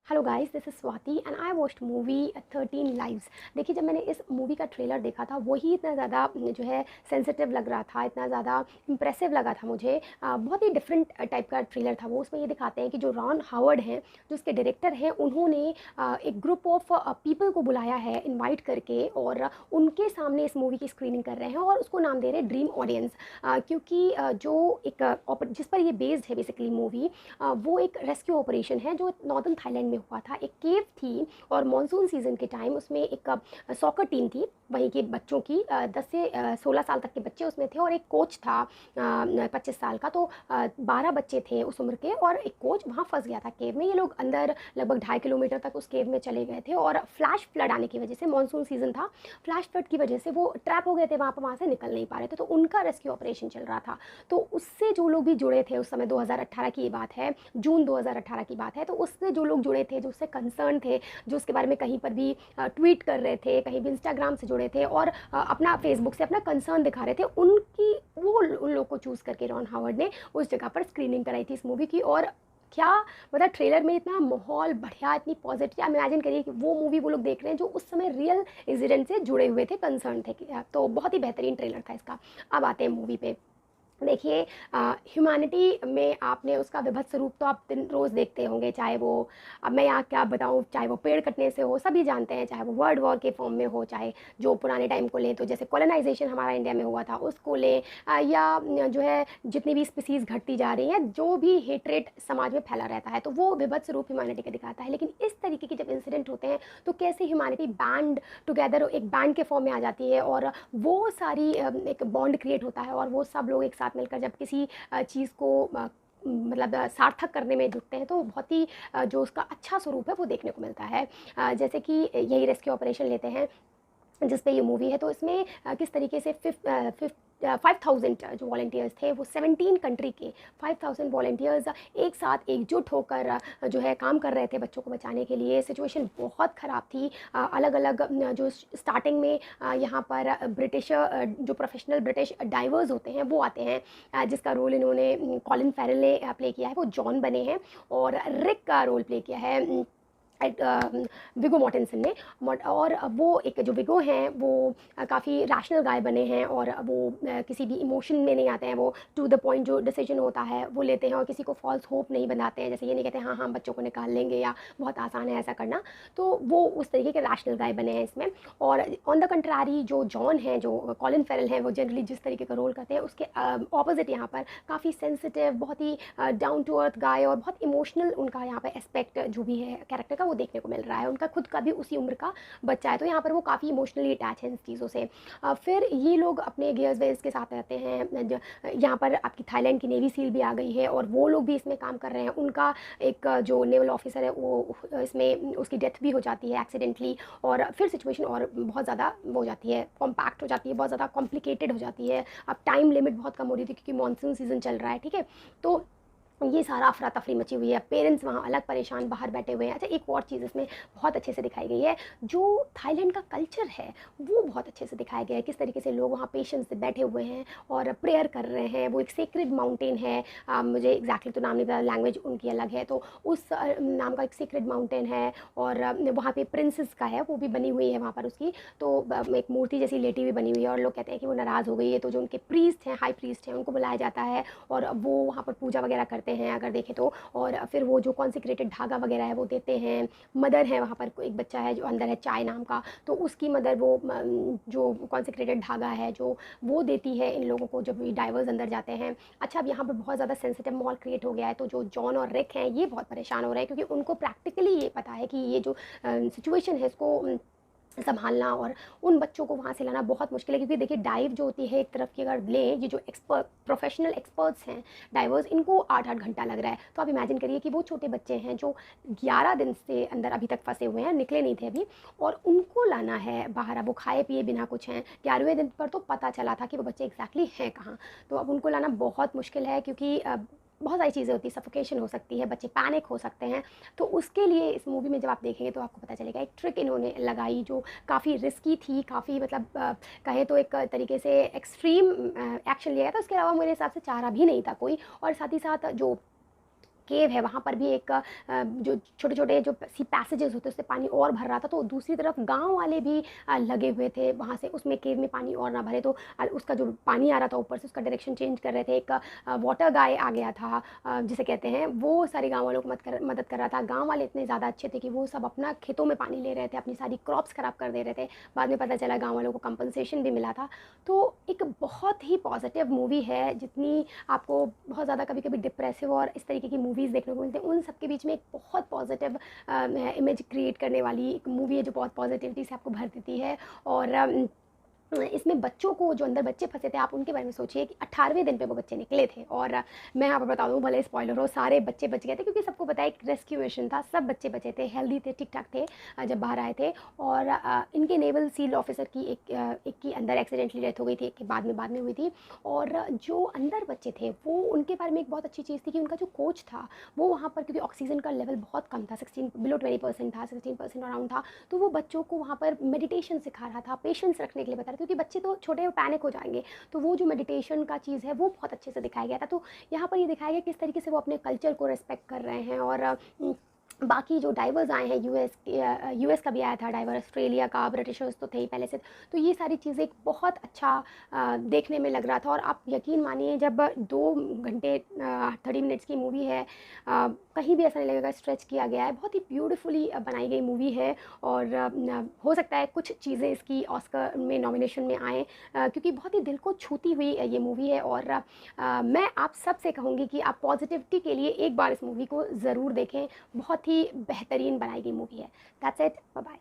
Hello guys, this is Swati and I watched movie 13 lives. देखिए, जब मैंने इस मूवी का ट्रेलर देखा था वही इतना ज़्यादा जो है सेंसिटिव लग रहा था, इतना ज़्यादा इम्प्रेसिव लगा था मुझे। बहुत ही डिफरेंट टाइप का ट्रेलर था वो। उसमें ये दिखाते हैं कि जो रॉन हावर्ड हैं, जो उसके डायरेक्टर हैं, उन्होंने एक ग्रुप ऑफ पीपल को बुलाया है इनवाइट करके, और उनके सामने इस मूवी की स्क्रीनिंग कर रहे हैं और उसको नाम दे रहे हैं ड्रीम ऑडियंस। क्योंकि जो एक जिस पर ये बेस्ड है बेसिकली मूवी, वो एक रेस्क्यू ऑपरेशन है जो नॉर्दर्न थाईलैंड में हुआ था। एक केव थी और मानसून सीज़न के टाइम उसमें एक सॉकर टीम थी वहीं के बच्चों की, 10 से 16 साल तक के बच्चे उसमें थे और एक कोच था 25 साल का। तो 12 बच्चे थे उस उम्र के और एक कोच वहाँ फंस गया था केव में। ये लोग अंदर लगभग 2.5 किलोमीटर तक उस केव में चले गए थे और फ्लैश फ्लड आने की वजह से, मानसून सीज़न था, फ्लैश फ्लड की वजह से वो ट्रैप हो गए थे वहाँ पर, वहाँ से निकल नहीं पा रहे थे। तो उनका रेस्क्यू ऑपरेशन चल रहा था। तो उससे जो लोग भी जुड़े थे, उस समय 2018 की ये बात है, जून 2018 की बात है, तो उससे जो लोग जुड़े थे, जो उससे कंसर्न थे, जो उसके बारे में कहीं पर भी ट्वीट कर रहे थे, कहीं भी इंस्टाग्राम से जुड़े थे और अपना फेसबुक से अपना कंसर्न दिखा रहे थे, उनकी वो उन लोग को चूज़ करके रॉन हावर्ड ने उस जगह पर स्क्रीनिंग कराई थी इस मूवी की। और क्या मतलब, ट्रेलर में इतना माहौल बढ़िया, इतनी पॉजिटिव, आप इमेजिन करिए कि वो मूवी वो लोग देख रहे हैं जो उस समय रियल इंसिडेंट से जुड़े हुए थे, कंसर्न थे। तो बहुत ही बेहतरीन ट्रेलर था इसका। अब आते हैं मूवी पे। देखिए, ह्यूमैनिटी में आपने उसका विभत्स रूप तो आप दिन रोज़ देखते होंगे, चाहे वो, अब मैं यहाँ क्या बताऊँ, चाहे वो पेड़ कटने से हो, सभी जानते हैं, चाहे वो वर्ल्ड वॉर के फॉर्म में हो, चाहे जो पुराने टाइम को लें तो जैसे कॉलोनाइजेशन हमारा इंडिया में हुआ था उसको लें, या जो है जितनी भी स्पीसीज़ घटती जा रही हैं, जो भी हेट्रेट समाज में फैला रहता है, तो वो विभत्स रूप ह्यूमैनिटी का दिखाता है। लेकिन इस तरीके के जब इंसिडेंट होते हैं तो कैसे ह्यूमैनिटी बैंड टुगेदर एक बैंड के फॉर्म में आ जाती है और वो सारी एक बॉन्ड क्रिएट होता है और वो सब लोग एक साथ मिलकर जब किसी चीज़ को मतलब सार्थक करने में जुटते हैं तो बहुत ही जो उसका अच्छा स्वरूप है वो देखने को मिलता है। जैसे कि यही रेस्क्यू ऑपरेशन लेते हैं जिस पे ये मूवी है, तो इसमें किस तरीके से 5,000 जो वॉलंटियर्स थे वो 17 कंट्री के 5,000 वॉलंटियर्स एक साथ एकजुट होकर जो है काम कर रहे थे बच्चों को बचाने के लिए। सिचुएशन बहुत ख़राब थी। अलग अलग जो स्टार्टिंग में यहाँ पर ब्रिटिश जो प्रोफेशनल ब्रिटिश डाइवर्स होते हैं वो आते हैं, जिसका रोल इन्होंने कॉलिन फेरल ने प्ले किया है, वो जॉन बने हैं। और रिक का रोल प्ले किया है विगो मॉर्टेंसन ने। और वो एक जो विगो हैं वो काफ़ी रैशनल गाय बने हैं और वो किसी भी इमोशन में नहीं आते हैं। वो टू द पॉइंट जो डिसीजन होता है वो लेते हैं और किसी को फॉल्स होप नहीं बनाते हैं। जैसे ये नहीं कहते हाँ हाँ बच्चों को निकाल लेंगे या बहुत आसान है ऐसा करना। तो वो उस तरीके के रैशनल गाय बने हैं इसमें। और ऑन द कंट्रारी जो जॉन है, जो कॉलिन फेरल हैं, वो जनरली जिस तरीके का रोल करते हैं उसके ऑपोजिट यहाँ पर काफ़ी सेंसिटिव, बहुत ही डाउन टू अर्थ गाय और बहुत इमोशनल उनका यहाँ पर एस्पेक्ट जो भी है कैरेक्टर का वो देखने को मिल रहा है। उनका खुद का भी उसी उम्र का बच्चा है, तो यहाँ पर वो काफ़ी इमोशनली अटैच है इन चीज़ों से। फिर ये लोग अपने गियर्स वेयर्स के साथ रहते हैं। यहाँ पर आपकी थाईलैंड की नेवी सील भी आ गई है और वो लोग भी इसमें काम कर रहे हैं। उनका एक जो नेवल ऑफिसर है वो इसमें उसकी डेथ भी हो जाती है एक्सीडेंटली। और फिर सिचुएशन और बहुत ज़्यादा हो जाती है, कॉम्पैक्ट हो जाती है, बहुत ज़्यादा कॉम्प्लिकेटेड हो जाती है। अब टाइम लिमिट बहुत कम हो रही थी क्योंकि मानसून सीज़न चल रहा है, ठीक है। तो ये सारा अफरा तफरी मची हुई है, पेरेंट्स वहाँ अलग परेशान बाहर बैठे हुए हैं। अच्छा, एक और चीज़ इसमें बहुत अच्छे से दिखाई गई है, जो थाईलैंड का कल्चर है वो बहुत अच्छे से दिखाया गया है। किस तरीके से लोग वहाँ पेशेंस से बैठे हुए हैं और प्रेयर कर रहे हैं। वो एक सेक्रेड माउंटेन है, मुझे एग्जैक्टली तो नाम नहीं पता, लैंग्वेज उनकी अलग है, तो उस नाम का एक सेक्रेड माउंटेन है। और वहाँ पे प्रिंसेस का है, वो भी बनी हुई है वहाँ पर उसकी, तो एक मूर्ति जैसी लेटी हुई बनी हुई है। और लोग कहते हैं कि वो नाराज़ हो गई है, तो जो उनके प्रीस्ट हैं, हाई प्रीस्ट हैं, उनको बुलाया जाता है और वो वहाँ पर पूजा वगैरह करते हैं अगर देखें तो। और फिर वो जो कॉन्सिक्रेटेड धागा वगैरह है वो देते हैं। मदर है वहाँ पर, एक बच्चा है जो अंदर है चाय नाम का, तो उसकी मदर वो जो कॉन्सिक्रेटेड धागा है जो वो देती है इन लोगों को जब भी डाइवर्स अंदर जाते हैं। अच्छा, अब यहाँ पर बहुत ज़्यादा सेंसिटिव माहौल क्रिएट हो गया है, तो जो जॉन और रिक हैं ये बहुत परेशान हो रहे हैं क्योंकि उनको प्रैक्टिकली ये पता है कि ये जो सिचुएशन है इसको संभालना और उन बच्चों को वहाँ से लाना बहुत मुश्किल है। क्योंकि देखिए, डाइव जो होती है एक तरफ की अगर लें, ये जो एक्सपर्ट प्रोफेशनल एक्सपर्ट्स हैं डाइवर्स, इनको 8-8 घंटा लग रहा है। तो आप इमेजिन करिए कि वो छोटे बच्चे हैं जो 11 दिन से अंदर अभी तक फंसे हुए हैं, निकले नहीं थे अभी, और उनको लाना है बाहर। अब वो खाए पिए बिना कुछ हैं, 11वें दिन पर तो पता चला था कि वो बच्चे एग्जैक्टली हैं कहाँ। तो अब उनको लाना बहुत मुश्किल है क्योंकि बहुत सारी चीज़ें होती हैं, सफोकेशन हो सकती है, बच्चे पैनिक हो सकते हैं। तो उसके लिए इस मूवी में जब आप देखेंगे तो आपको पता चलेगा, एक ट्रिक इन्होंने लगाई जो काफ़ी रिस्की थी, काफ़ी मतलब कहें तो एक तरीके से एक्सट्रीम एक्शन लिया गया था। उसके अलावा मेरे हिसाब से चारा भी नहीं था कोई। और साथ ही साथ जो केव है वहाँ पर भी एक जो छोटे-छोटे जो सी पैसेजेस होते हैं उससे पानी और भर रहा था, तो दूसरी तरफ गाँव वाले भी लगे हुए थे वहाँ से उसमें केव में पानी और ना भरे, तो उसका जो पानी आ रहा था ऊपर से उसका डायरेक्शन चेंज कर रहे थे। एक वाटर गाय आ गया था जिसे कहते हैं, वो सारे गाँव वालों को मदद कर रहा था। गाँव वाले इतने ज़्यादा अच्छे थे कि वो सब अपना खेतों में पानी ले रहे थे, अपनी सारी क्रॉप्स ख़राब कर दे रहे थे। बाद में पता चला गाँव वालों को कंपनसेशन भी मिला था। तो एक बहुत ही पॉज़िटिव मूवी है, जितनी आपको बहुत ज़्यादा कभी-कभी डिप्रेसिव और इस तरीके की मूवीज़ देखने को मिलते हैं, उन सब के बीच में एक बहुत पॉज़िटिव इमेज क्रिएट करने वाली एक मूवी है जो बहुत पॉज़िटिविटी से आपको भर देती है। और इसमें बच्चों को, जो अंदर बच्चे फँसे थे, आप उनके बारे में सोचिए कि 18वें दिन पे वो बच्चे निकले थे। और मैं यहाँ पर बता दूँ, भले स्पॉइलर हो, सारे बच्चे बच गए थे क्योंकि सबको पता है एक रेस्क्यू मिशन था, सब बच्चे बचे थे, हेल्दी थे, ठीक-ठाक थे जब बाहर आए थे। और इनके नेवल सील ऑफिसर की एक की अंदर एक्सीडेंटली डेथ हो गई थी, एक की बाद में हुई थी। और जो अंदर बच्चे थे, वो उनके बारे में एक बहुत अच्छी चीज़ थी कि उनका जो कोच था, वो वहाँ पर, क्योंकि ऑक्सीजन का लेवल बहुत कम था, 16 बिलो 20% था, 16% अराउंड था, तो वो बच्चों को वहाँ पर मेडिटेशन सिखा रहा था, पेशेंस रखने के लिए बता रहा था, क्योंकि बच्चे तो छोटे वो पैनिक हो जाएँगे। तो वो जो मेडिटेशन का चीज़ है वो बहुत अच्छे से दिखाया गया था। तो यहाँ पर ये दिखाया गया किस तरीके से वो अपने कल्चर को रिस्पेक्ट कर रहे हैं। और बाकी जो डाइवर्स आए हैं, यूएस का भी आया था डाइवर, ऑस्ट्रेलिया का, ब्रिटिशर्स तो थे ही पहले से। तो ये सारी चीज़ें एक बहुत अच्छा देखने में लग रहा था। और आप यकीन मानिए, जब 2 घंटे 30 मिनट्स की मूवी है, कहीं भी ऐसा नहीं लगेगा स्ट्रेच किया गया है, बहुत ही ब्यूटीफुली बनाई गई मूवी है। और हो सकता है कुछ चीज़ें इसकी ऑस्कर में नॉमिनेशन में आएँ, क्योंकि बहुत ही दिल को छूती हुई ये मूवी है। और मैं आप सबसे कहूँगी कि आप पॉजिटिविटी के लिए एक बार इस मूवी को ज़रूर देखें, बहुत ही बेहतरीन बनाई गई मूवी है। That's it, bye bye.